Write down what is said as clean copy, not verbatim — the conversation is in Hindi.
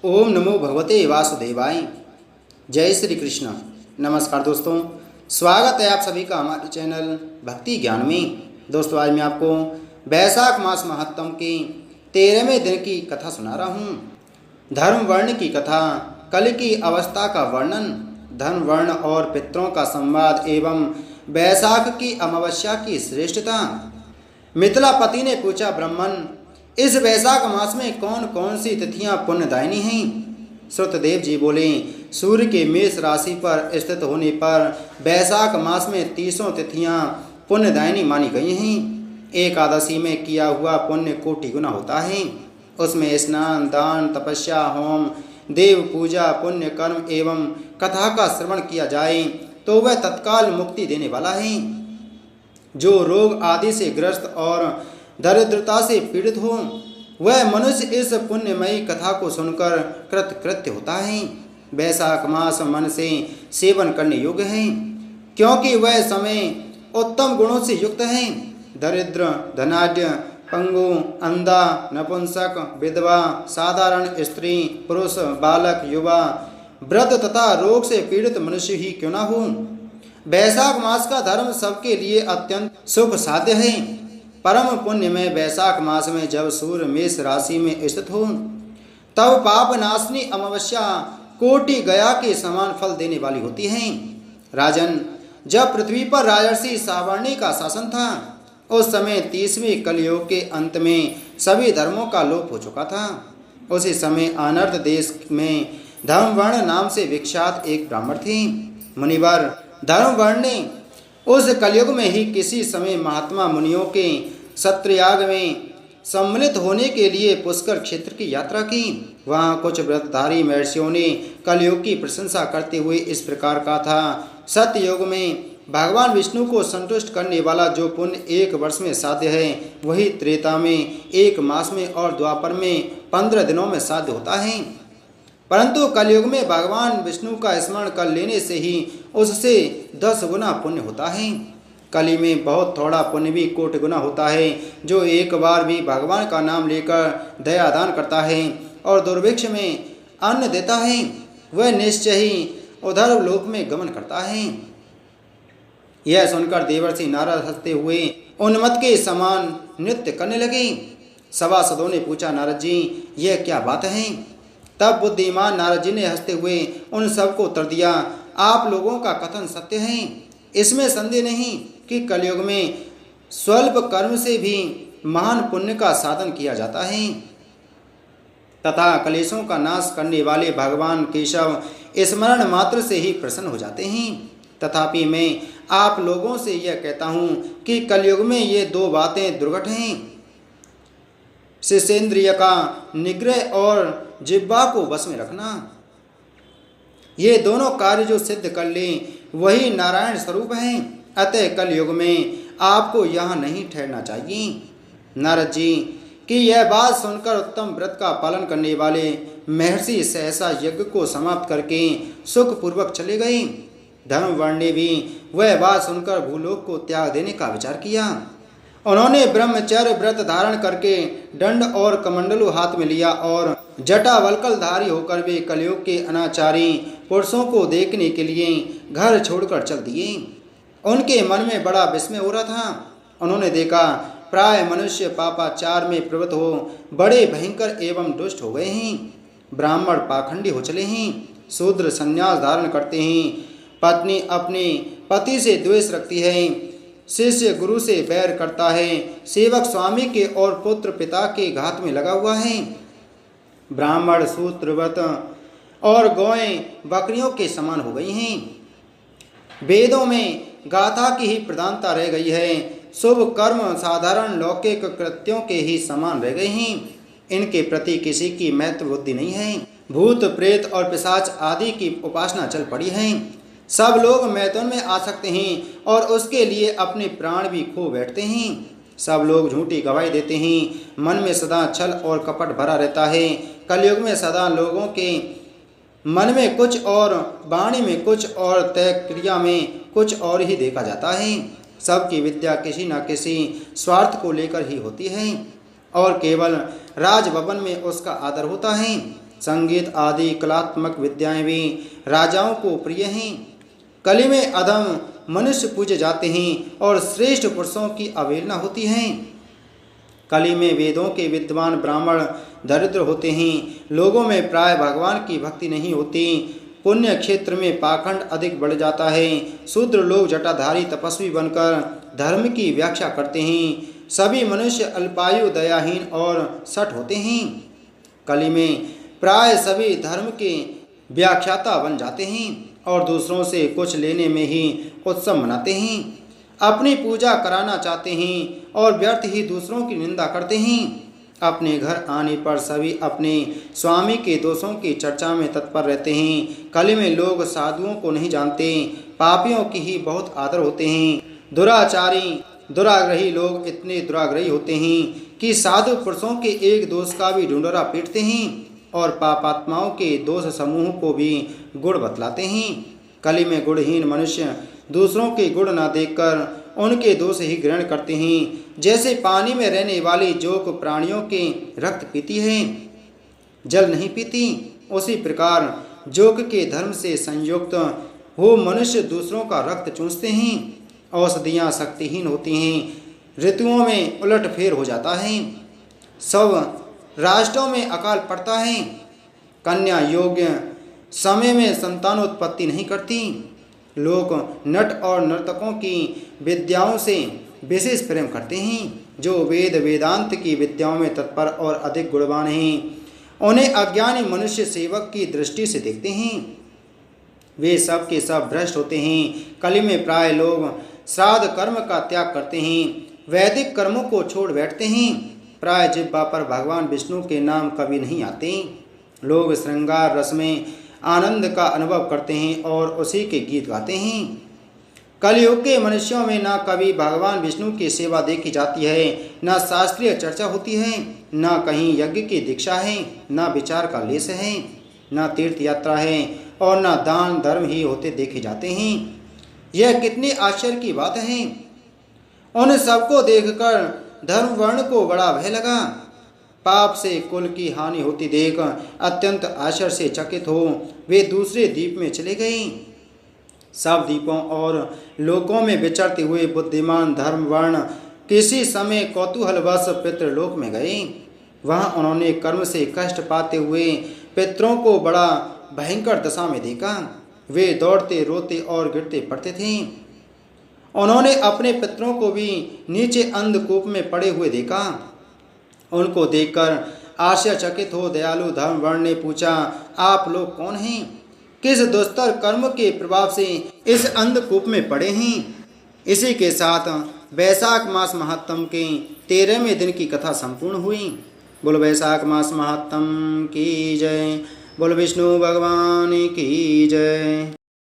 ओम नमो भगवते वासुदेवाय। जय श्री कृष्ण। नमस्कार दोस्तों, स्वागत है आप सभी का हमारे चैनल भक्ति ज्ञान में। दोस्तों, आज मैं आपको वैशाख मास महात्म के 13वें दिन की कथा सुना रहा हूँ। धर्म वर्ण की कथा, कल की अवस्था का वर्णन, धर्म वर्ण और पितरों का संवाद एवं वैशाख की अमावस्या की श्रेष्ठता। मिथिलापति ने पूछा, ब्राह्मण, इस वैशाख मास में कौन कौन सी तिथियां पुण्यदायिनी हैं? श्रुतदेव जी बोले, सूर्य के मेष राशि पर स्थित होने पर वैशाख मास में 30 तिथियां पुण्यदायिनी मानी गई हैं। एकादशी में किया हुआ पुण्य कोटि गुना होता है। उसमें स्नान, दान, तपस्या, होम, देव पूजा, पुण्य कर्म एवं कथा का श्रवण किया जाए तो वह तत्काल मुक्ति देने वाला है। जो रोग आदि से ग्रस्त और दरिद्रता से पीड़ित हो, वह मनुष्य इस पुण्यमयी कथा को सुनकर कृतकृत्य होता है। वैशाख मास मन से सेवन करने योग्य है, क्योंकि वह समय उत्तम गुणों से युक्त है। दरिद्र, धनाढ्य, पंगु, अंधा, नपुंसक, विधवा, साधारण स्त्री, पुरुष, बालक, युवा, वृद्ध तथा रोग से पीड़ित मनुष्य ही क्यों न हो, वैशाख मास का धर्म सबके लिए अत्यंत सुख साध्य है। परम पुण्य में वैशाख मास में जब सूर्य मेष राशि में स्थित हो, तब पाप नाशनी अमावस्या कोटि गया के समान फल देने वाली होती है। राजन, जब पृथ्वी पर राजर्षि सावर्णी का शासन था, उस समय 30वें कलयुग के अंत में सभी धर्मों का लोप हो चुका था। उसी समय अनर्थ देश में धर्मवर्ण नाम से विख्यात एक ब्राह्मण थे। मुनिवर धर्मवर्ण ने उस कलयुग में ही किसी समय महात्मा मुनियों के सत्रयाग में सम्मिलित होने के लिए पुष्कर क्षेत्र की यात्रा की। वहाँ कुछ व्रतधारी महर्षियों ने कलयुग की प्रशंसा करते हुए इस प्रकार कहा था, सत्ययुग में भगवान विष्णु को संतुष्ट करने वाला जो पुण्य 1 वर्ष में साध्य है, वही त्रेता में 1 मास में और द्वापर में 15 दिनों में साध्य होता है। परंतु कलयुग में भगवान विष्णु का स्मरण कर लेने से ही उससे 10 गुना पुण्य होता है। कली में बहुत थोड़ा पुण्य भी कोटि गुना होता है। जो एक बार भी भगवान का नाम लेकर दया दान करता है और दुर्भिक्ष में अन्न देता है, वह निश्चय ही उधर लोक में गमन करता है। यह सुनकर देवर्षि नारद हंसते हुए उन्मत्त के समान नृत्य करने लगे। सभासदों ने पूछा, नारद जी, यह क्या बात है? तब बुद्धिमान नारद जी ने हंसते हुए उन सबको उत्तर दिया, आप लोगों का कथन सत्य है। इसमें संदेह नहीं कि कलयुग में स्वल्प कर्म से भी महान पुण्य का साधन किया जाता है तथा कलेशों का नाश करने वाले भगवान केशव स्मरण मात्र से ही प्रसन्न हो जाते हैं। तथापि मैं आप लोगों से यह कहता हूँ कि कलयुग में ये 2 बातें दुर्घट हैं। शिशेंद्रिय का निग्रह और जिह्वा को वश में रखना। ये दोनों कार्य जो सिद्ध कर लें, वही नारायण स्वरूप हैं। अतः कलयुग में आपको यहाँ नहीं ठहरना चाहिए। नारद जी की यह बात सुनकर उत्तम व्रत का पालन करने वाले महर्षि सहसा यज्ञ को समाप्त करके सुखपूर्वक चले गए। धर्मवर्ण ने भी वह बात सुनकर भूलोक को त्याग देने का विचार किया। उन्होंने ब्रह्मचर्य व्रत धारण करके दंड और कमंडलू हाथ में लिया और जटावल्कलधारी होकर वे कलयुग के अनाचारी पुरुषों को देखने के लिए घर छोड़कर चल दिए। उनके मन में बड़ा विस्मय हो रहा था। उन्होंने देखा, प्राय मनुष्य पापाचार में प्रवृत्त हो बड़े भयंकर एवं दुष्ट हो गए हैं। ब्राह्मण पाखंडी हो चले हैं, शूद्र संन्यास धारण करते हैं, पत्नी अपने पति से द्वेष रखती है, शिष्य गुरु से बैर करता है, सेवक स्वामी के और पुत्र पिता के घात में लगा हुआ है। ब्राह्मण सूत्रव्रत और गौएं बकरियों के समान हो गई हैं। वेदों में गाथा की ही प्रधानता रह गई है। शुभ कर्म साधारण लौकिक कृत्यों के ही समान रह गए हैं। इनके प्रति किसी की महत्व बुद्धि नहीं है। भूत प्रेत और पिशाच आदि की उपासना चल पड़ी है। सब लोग मैथुन में आ सकते हैं और उसके लिए अपने प्राण भी खो बैठते हैं। सब लोग झूठी गवाही देते हैं। मन में सदा छल और कपट भरा रहता है। कलयुग में सदा लोगों के मन में कुछ और, वाणी में कुछ और, तय क्रिया में कुछ और ही देखा जाता है। सबकी विद्या किसी न किसी स्वार्थ को लेकर ही होती है और केवल राजभवन में उसका आदर होता है। संगीत आदि कलात्मक विद्याएं भी राजाओं को प्रिय हैं। कली में अधम मनुष्य पूजे जाते हैं और श्रेष्ठ पुरुषों की अवहेलना होती है। कली में वेदों के विद्वान ब्राह्मण दरिद्र होते हैं। लोगों में प्राय भगवान की भक्ति नहीं होती। पुण्य क्षेत्र में पाखंड अधिक बढ़ जाता है। शूद्र लोग जटाधारी तपस्वी बनकर धर्म की व्याख्या करते हैं। सभी मनुष्य अल्पायु दयाहीन और सठ होते हैं। कली में प्राय सभी धर्म के व्याख्याता बन जाते हैं और दूसरों से कुछ लेने में ही उत्सव मनाते हैं। अपनी पूजा कराना चाहते हैं और व्यर्थ ही दूसरों की निंदा करते हैं। अपने घर आने पर सभी अपने स्वामी के दोषों की चर्चा में तत्पर रहते हैं। कली में लोग साधुओं को नहीं जानते, पापियों की ही बहुत आदर होते हैं। दुराचारी दुराग्रही लोग इतने दुराग्रही होते हैं कि साधु पुरुषों के एक दोष का भी ढूंढरा पीटते हैं और पापात्माओं के दोष समूह को भी गुण बतलाते हैं। कली में गुणहीन मनुष्य दूसरों के गुण न देखकर उनके दोष ही ग्रहण करते हैं। जैसे पानी में रहने वाली जोक प्राणियों के रक्त पीती है, जल नहीं पीती, उसी प्रकार जोक के धर्म से संयुक्त हो मनुष्य दूसरों का रक्त चूसते हैं। औषधियाँ शक्तिहीन होती हैं, ऋतुओं में उलटफेर हो जाता है, सब राष्ट्रों में अकाल पड़ता है। कन्या योग्य समय में संतानोत्पत्ति नहीं करती। लोग नट और नर्तकों की विद्याओं से विशेष प्रेम करते हैं। जो वेद वेदांत की विद्याओं में तत्पर और अधिक गुणवान हैं, उन्हें अज्ञानी मनुष्य सेवक की दृष्टि से देखते हैं। वे सब के सब भ्रष्ट होते हैं। कली में प्राय लोग श्राद्ध कर्म का त्याग करते हैं, वैदिक कर्मों को छोड़ बैठते हैं। प्राय जिह्वा पर भगवान विष्णु के नाम कभी नहीं आते। लोग श्रृंगार रस में आनंद का अनुभव करते हैं और उसी के गीत गाते हैं। कलयुग के मनुष्यों में न कभी भगवान विष्णु की सेवा देखी जाती है, न शास्त्रीय चर्चा होती है, न कहीं यज्ञ की दीक्षा है, न विचार का लेस है, न तीर्थ यात्रा है और न दान धर्म ही होते देखे जाते हैं। यह कितनी आश्चर्य की बात है। उन सबको देखकर धर्म वर्ण को बड़ा भय लगा। पाप से कुल की हानि होती देख अत्यंत आश्चर्य से चकित हो वे दूसरे द्वीप में चले गए। सब द्वीपों और लोकों में विचरते हुए बुद्धिमान धर्म वर्ण किसी समय कौतूहलवश पितृलोक में गए। वहाँ उन्होंने कर्म से कष्ट पाते हुए पितरों को बड़ा भयंकर दशा में देखा। वे दौड़ते रोते और गिरते पड़ते थे। उन्होंने अपने पितरों को भी नीचे अंधकूप में पड़े हुए देखा। उनको देखकर आश्चर्यचकित हो दयालु धर्म वर्ण ने पूछा, आप लोग कौन हैं? किस दुस्तर कर्म के प्रभाव से इस अंधकूप में पड़े हैं? इसी के साथ वैशाख मास महात्म के 13वें दिन की कथा संपूर्ण हुई। बोल वैशाख मास महात्म की जय। बोल विष्णु भगवान की जय।